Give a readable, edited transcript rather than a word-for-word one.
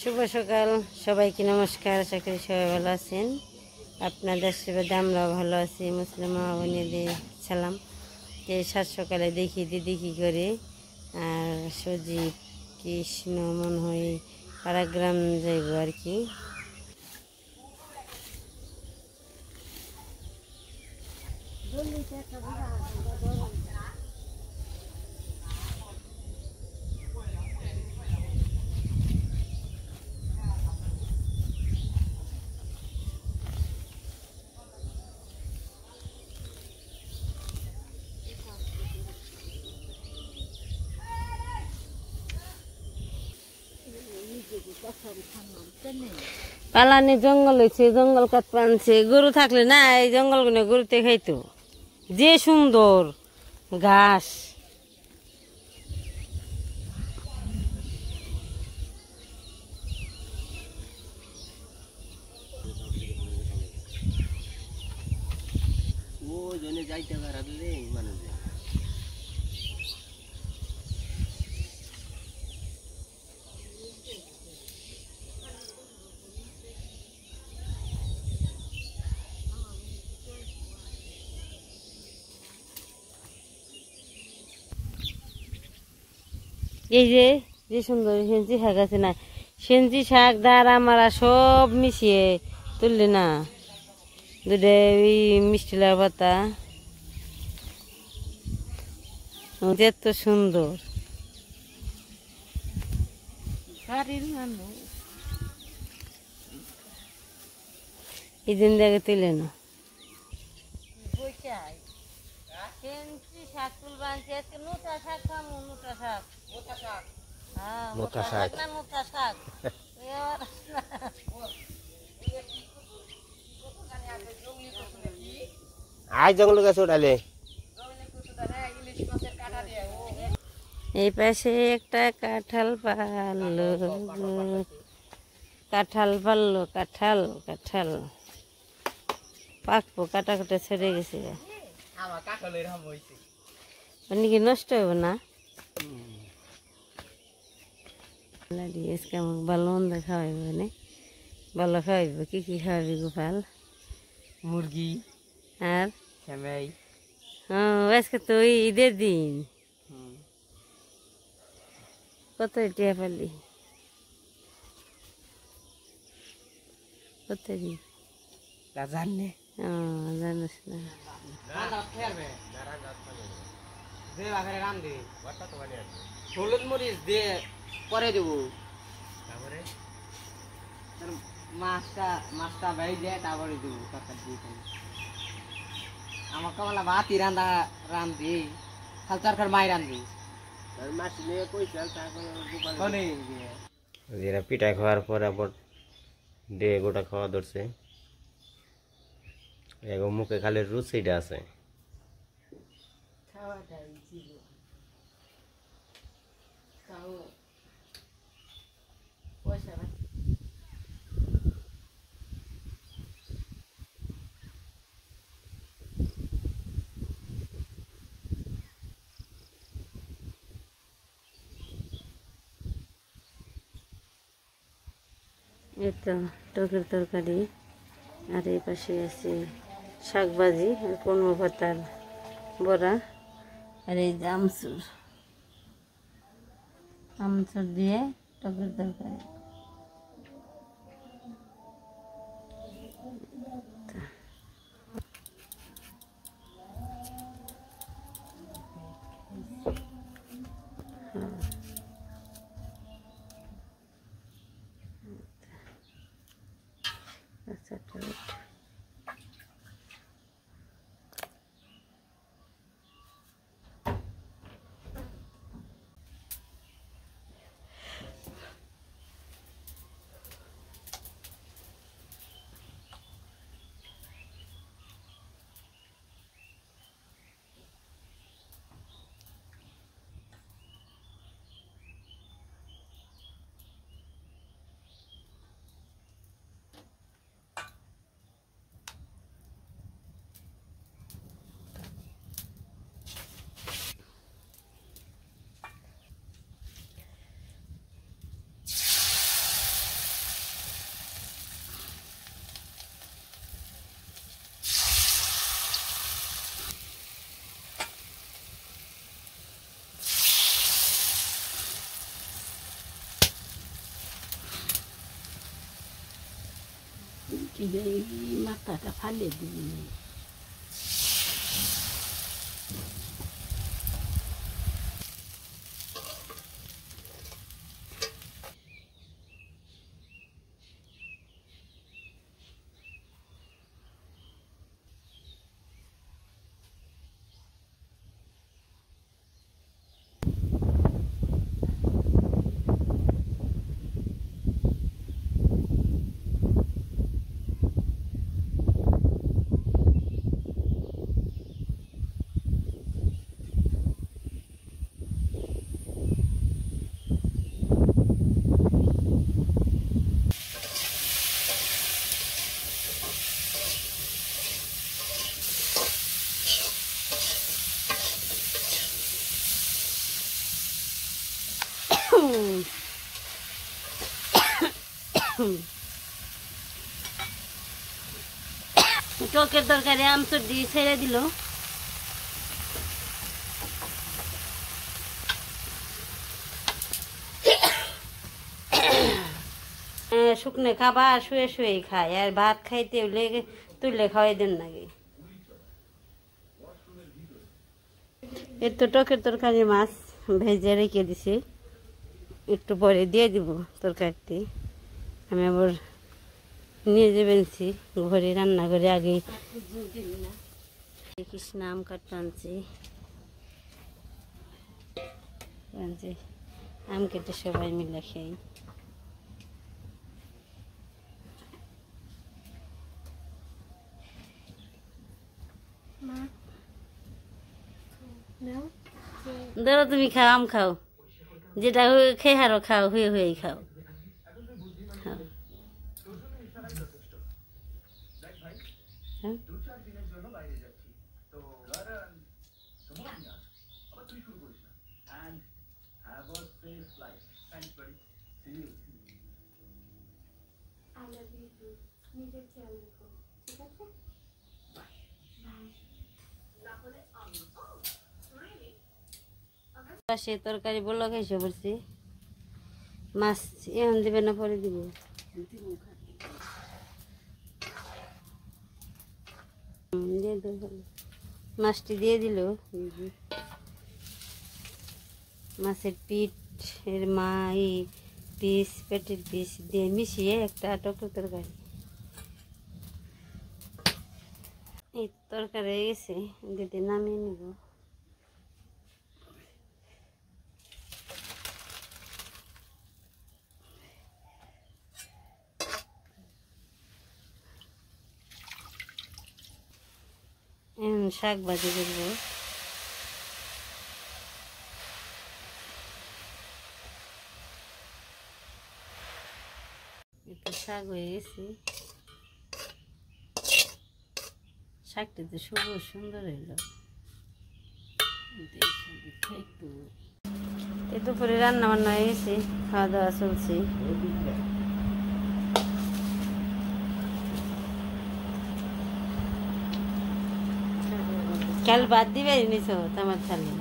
শুভ সকাল সবাইকে নমস্কার। আশা করি সবাই ভালো আছেন। আপনাদের আশীর্বাদে আমরাও ভালো আছি। মুসলিম মা বোনেদের সালাম। যে সাত সকালে দেখি দিদি কী করে, আর সজীব কৃষ্ণ মনে হয় পাড়াগ্রাম যাইব আর কি। পালানি জঙ্গল হয়েছে, জঙ্গল কাট পানছে। গরু থাকলে না এই জঙ্গলগুলো গরুতে খাইতো। যে সুন্দর ঘাস, এই যে যে সুন্দর সেঞ্চি শাক আছে না, সেঞ্চি শাক দাঁড়া মারা সব মিশিয়ে তুললি না, দুটো ওই মিষ্টি লাউ পাতা, এত সুন্দর। এই দিন দেখে তুলে না শাক তুলবা, নোটা শাক খামু, নোটা শাক, মোটা শাক না মোটা শাক। আই জঙ্গল গাছ উঠালে এই পাশে একটা কাঁঠাল পারলো, কাঁঠাল পারলো, কাঁঠাল কাঁঠাল পাকবো, কাটা কাটা ছেড়ে গেছে। মানে কি নষ্ট হইব না? ভালো মন্দ খাওয়াইব, মানে ভালো খাওয়াইব। কি কি খাওয়াবি গোপাল? মুরগি আর সেমাই। আজকে তো ঈদের দিন, কত টিয়া পালি? কত দিন জানে জানিস না? হলুদ মরিচ দিয়ে পরে দেবো, তারপরে মাছটা ভাই দিয়ে তারপরে দেবো তরকারি দিয়ে। আমার কমলা ভাতই রান্ধি খাল তরকার মাই রান্ধি। পিঠা খাওয়ার পর আবার দিয়ে গোটা খাওয়া ধরছে, মুখে খালি রুচিটা আছে। এই তো টকের তরকারি, আর এই পাশে আছে শাক ভাজি, আর কলমা পাতার বড়া, আর এই যে আমচুর, আমচুর দিয়ে টকের তরকারি। আচ্ছা এই মাথাটা ফালিয়ে দিবি না। টকের তরকারি আমচুর দিয়ে ছেড়ে দিল। শুকনো খাবার শুয়ে শুয়ে খায়, আর ভাত খাইতে হলে তুলে খাওয়াই দেন নাকি। এর তো টকের তরকারি মাছ ভেজে রেখে দিছি, একটু পরে দিয়ে দিব তরকারিতে। আমি আবার নিয়ে যাবেনছি ঘরে রান্না করে আগে। কৃষ্ণ আম কাটতে আনছি, আম কেটে সবাই মিলে খাই। ধরো তুমি খাও, আম খাও, যেটা খেয়ে হারো খাও, হয়ে হয়েই খাও। পাশে তরকারি বললো খাইছে বলছি, মাছ এখন দিবে না পরে দিব। মাছটি দিয়ে দিল, মাছের পিঠ এর পিস পেটের পিস দিয়ে মিশিয়ে একটা টকের তরকারি। এই তরকারি হয়ে গেছে, দিদি নামিয়ে নিব। শাক ভাজি করবো। একটু শাক হয়ে গেছে, শাকটা তো সুন্দর হইল। দুপুরে রান্না বান্না হয়ে গেছে, খাওয়া দাওয়া চলছে। কাল বাদ দিবে নিছো আমার থালে।